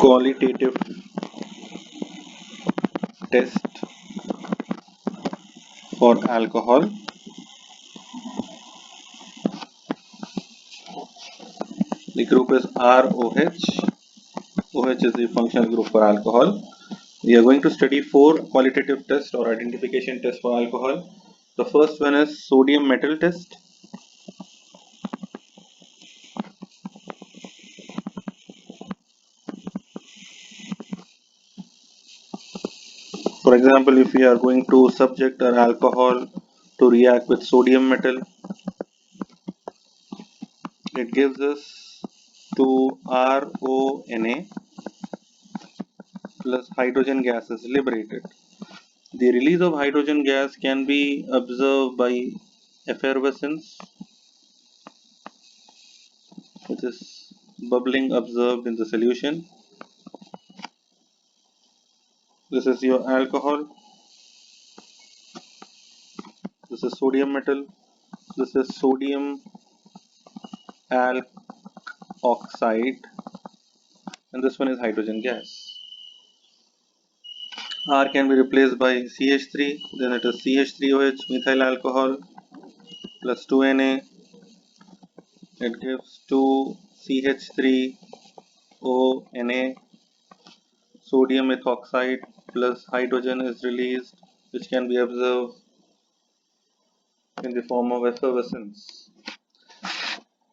qualitative test for alcohol. The group is ROH. OH is the functional group for alcohol. We are going to study four qualitative tests or identification tests for alcohol. The first one is sodium metal test. For example, if we are going to subject our alcohol to react with sodium metal, it gives us 2RONA plus hydrogen gas is liberated. The release of hydrogen gas can be observed by effervescence, which is bubbling observed in the solution. This is your alcohol. This is sodium metal. This is sodium alkoxide, and this one is hydrogen gas. R can be replaced by CH3, then it is CH3OH, methyl alcohol, plus 2Na. It gives 2CH3ONA. Sodium ethoxide plus hydrogen is released, which can be observed in the form of effervescence.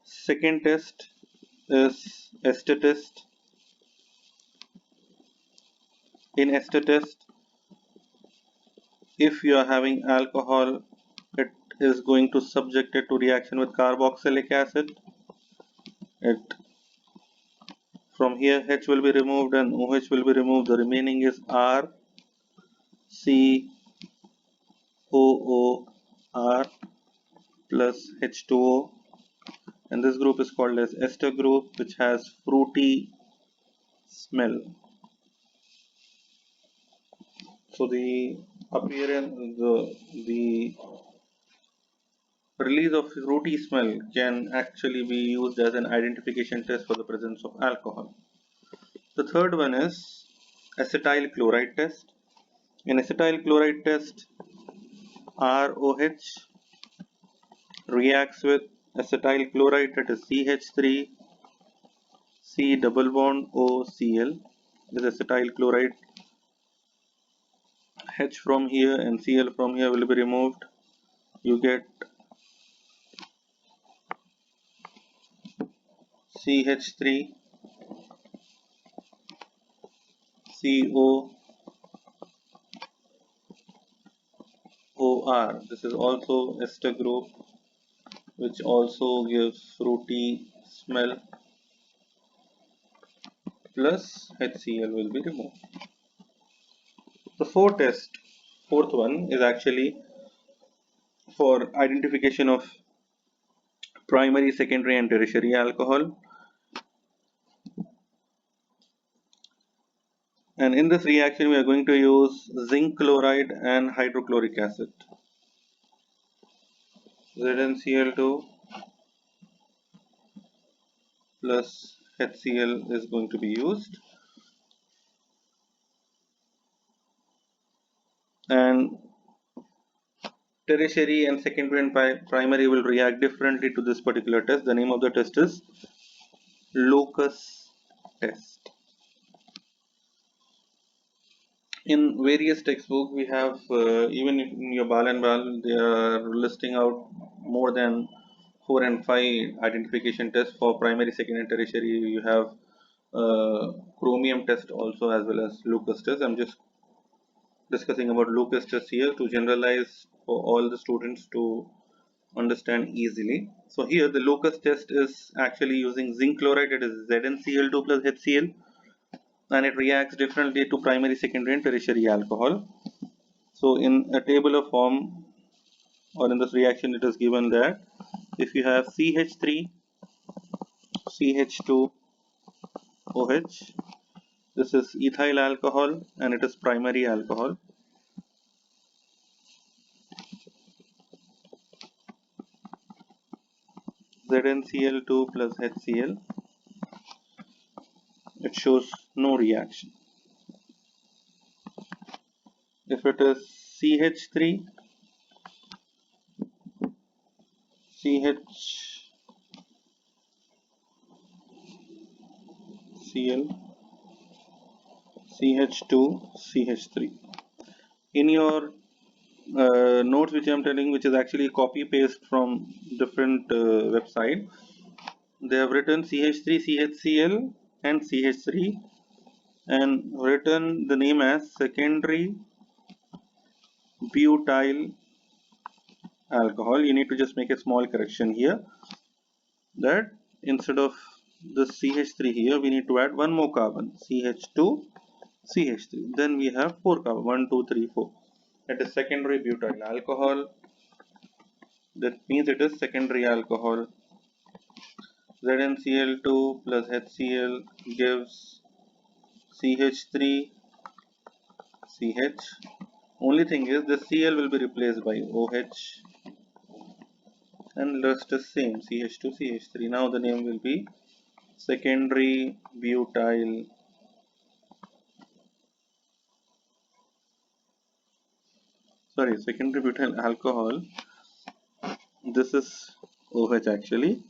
Second test is ester test. In ester test, if you are having alcohol, it is going to subject it to reaction with carboxylic acid. It from here H will be removed and OH will be removed. The remaining is R, C, OOR plus H2O, and this group is called as ester group, which has fruity smell. So the appearance, the release of fruity smell can actually be used as an identification test for the presence of alcohol. The third one is acetyl chloride test. In acetyl chloride test, ROH reacts with acetyl chloride, that is CH3 C double bond OCl. This acetyl chloride. H from here and Cl from here will be removed. You get CH3 COOR. This is also ester group, which also gives fruity smell, plus HCl will be removed. The fourth one is actually for identification of primary, secondary and tertiary alcohol. And in this reaction we are going to use zinc chloride and hydrochloric acid. ZnCl2 plus HCl is going to be used, and tertiary and secondary and primary will react differently to this particular test. The name of the test is Lucas test. In various textbooks we have, even in your Bal and Bal, they are listing out more than 4 and 5 identification tests for primary, secondary and tertiary. You have chromium test also, as well as Lucas test. I'm just discussing about Lucas test here to generalize for all the students to understand easily. So here the Lucas test is actually using zinc chloride, it is ZnCl2 plus HCl, and it reacts differently to primary, secondary and tertiary alcohol. So in a tabular form or in this reaction it is given that if you have CH3 CH2 OH, this is ethyl alcohol and it is primary alcohol. ZnCl2 plus HCl, it shows no reaction. If it is CH3, CHCl, CH2, CH3. In your notes which I am telling, which is actually copy paste from different website, they have written CH3, CHCl and CH3 and written the name as secondary butyl alcohol. You need to just make a small correction here, that instead of the CH3 here, we need to add one more carbon, CH2, CH3. Then we have four carbon, 1, 2, 3, 4. It is secondary butyl alcohol. That means it is secondary alcohol. ZnCl2 plus HCl gives CH3, CH. Only thing is the Cl will be replaced by OH and rest is same, CH2, CH3. Now the name will be secondary butyl, secondary butyl alcohol. This is OH actually,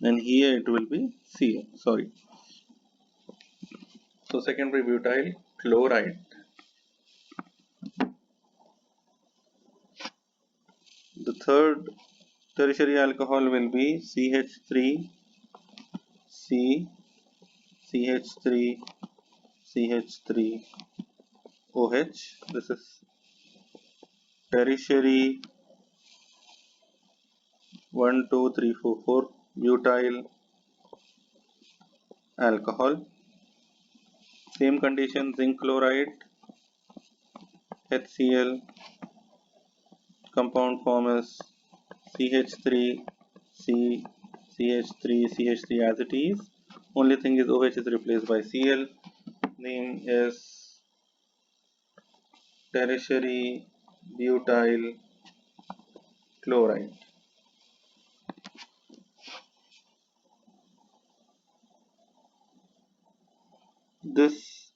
and here it will be Cl. So secondary butyl chloride. The third tertiary alcohol will be CH3, C, CH3, CH3, OH. This is tertiary 1, 2, 3, 4, 4 butyl alcohol. Same condition, zinc chloride, HCl, compound form is CH3, C, CH3, CH3 as it is. Only thing is OH is replaced by Cl. Name is tertiary butyl chloride. This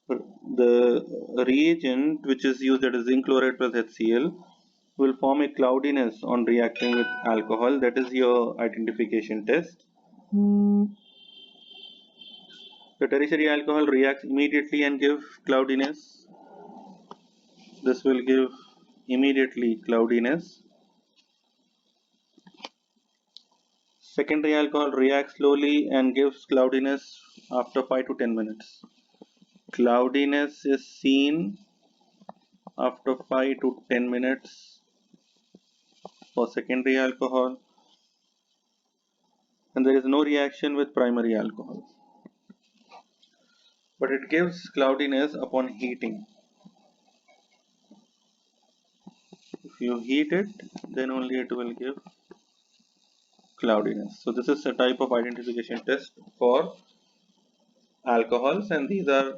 the reagent which is used, that is zinc chloride plus HCl, will form a cloudiness on reacting with alcohol. That is your identification test. The tertiary alcohol reacts immediately and give cloudiness. This will give immediately cloudiness. Secondary alcohol reacts slowly and gives cloudiness after 5 to 10 minutes. Cloudiness is seen after 5 to 10 minutes for secondary alcohol, and there is no reaction with primary alcohol. But it gives cloudiness upon heating. If you heat it, then only it will give cloudiness. So this is a type of identification test for alcohols, and these are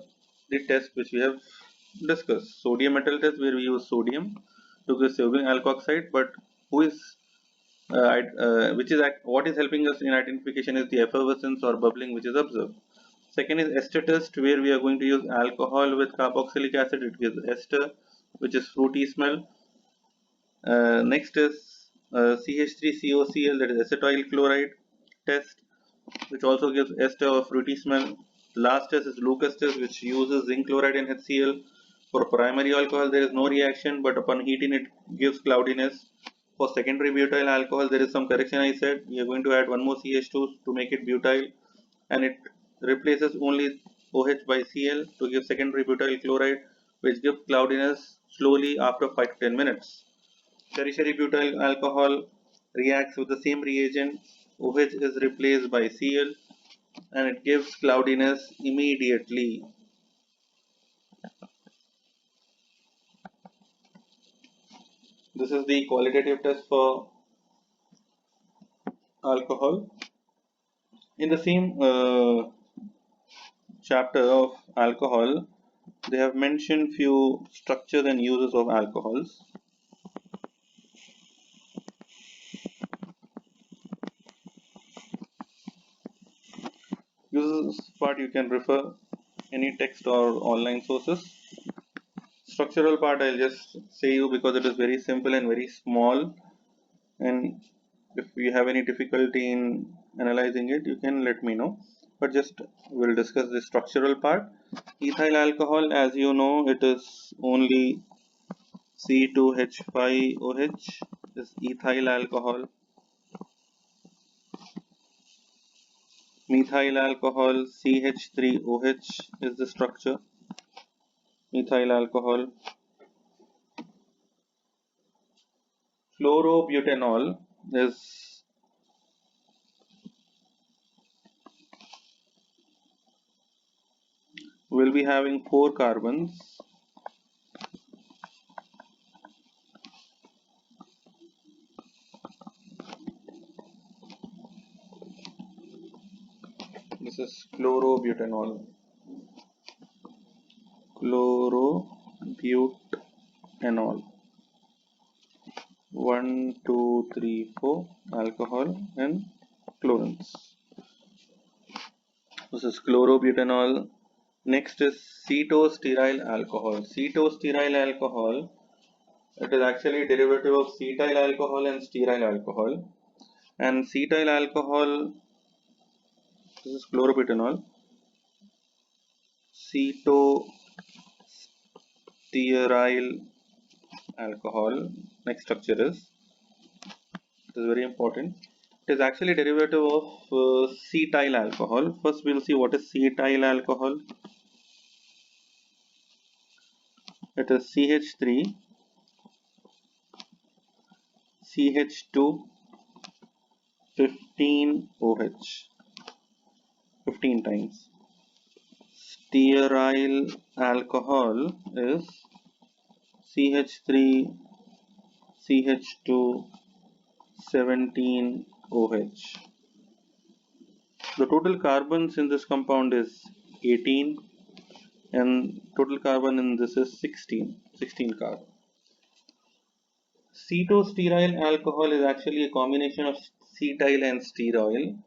the tests which we have discussed. Sodium metal test, where we use sodium to give sodium alkoxide, but who is what is helping us in identification is the effervescence or bubbling which is observed. Second is ester test, where we are going to use alcohol with carboxylic acid. It gives ester, which is fruity smell. Next is CH3COCl, that is acetyl chloride test, which also gives ester or fruity smell. Last test is Lucas test, which uses zinc chloride and HCl. For primary alcohol, there is no reaction, but upon heating, it gives cloudiness. For secondary butyl alcohol, there is some correction I said. We are going to add one more CH2 to make it butyl, and it replaces only OH by Cl to give secondary butyl chloride, which gives cloudiness slowly after 5 to 10 minutes. Tertiary butyl alcohol reacts with the same reagent. OH is replaced by Cl, and it gives cloudiness immediately. This is the qualitative test for alcohol. In the same chapter of alcohol, they have mentioned few structures and uses of alcohols. Uses part you can refer any text or online sources. Structural part I'll just say you because it is very simple and very small, and if you have any difficulty in analyzing it you can let me know, but just we'll discuss the structural part. Ethyl alcohol, as you know, it is only C2H5OH is ethyl alcohol. Methyl alcohol CH3OH is the structure. Methyl alcohol. Fluorobutanol is will be having 4 carbons. This is chlorobutanol. Chlorobutanol. 1, 2, 3, 4 alcohol and chlorines. This is chlorobutanol. Next is cetostearyl alcohol. Cetostearyl alcohol, it is actually a derivative of cetyl alcohol and stearyl alcohol. And cetyl alcohol, this is chlorobutanol. Cetostearyl alcohol, next structure is, it is very important. It is actually a derivative of cetyl alcohol. First we will see what is cetyl alcohol. It is CH3 CH2 15OH 15 times. Stearyl alcohol is CH3 CH2 17OH. The total carbons in this compound is 18 and total carbon in this is 16 carbon. Cetostearyl alcohol is actually a combination of cetyl and stearoyl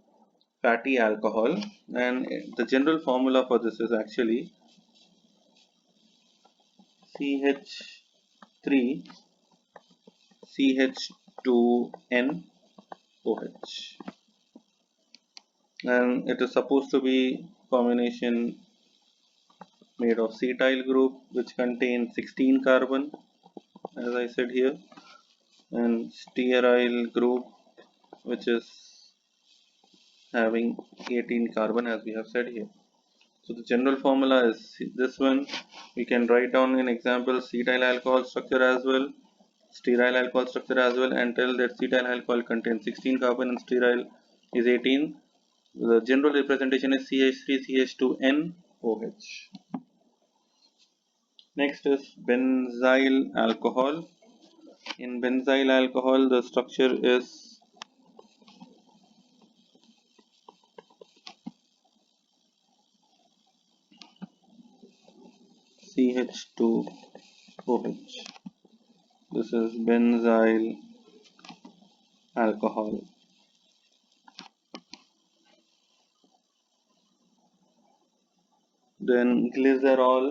fatty alcohol, and the general formula for this is actually CH3 CH2NOH, and it is supposed to be combination made of cetyl group which contains 16 carbon as I said here, and stearyl group which is having 18 carbon as we have said here. So the general formula is this one. We can write down in example cetyl alcohol structure as well, stearyl alcohol structure as well, and tell that cetyl alcohol contains 16 carbon and stearyl is 18. The general representation is CH3 CH2NOH. Next is benzyl alcohol. In benzyl alcohol the structure is CH2OH. This is benzyl alcohol. Then glycerol.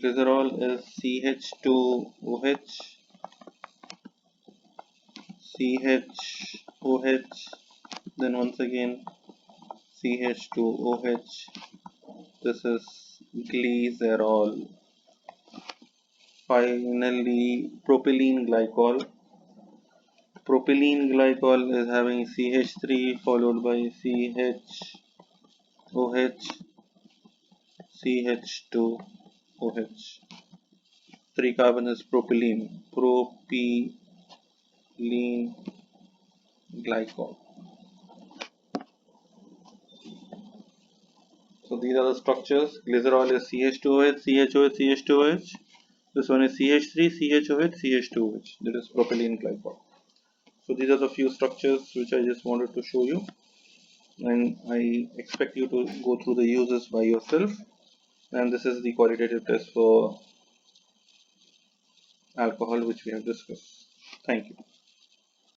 Glycerol is CH2OH, CHOH, then once again CH2OH. This is glycerol. Finally, propylene glycol. Propylene glycol is having CH3 followed by CHOH, CH2OH. 3 carbon is propylene. Propylene glycol. So these are the structures. Glycerol is CH2OH, CHOH, CH2OH. This one is CH3, CHOH, CH2OH. That is propylene glycol. So these are the few structures which I just wanted to show you, and I expect you to go through the uses by yourself. And this is the qualitative test for alcohol which we have discussed. Thank you.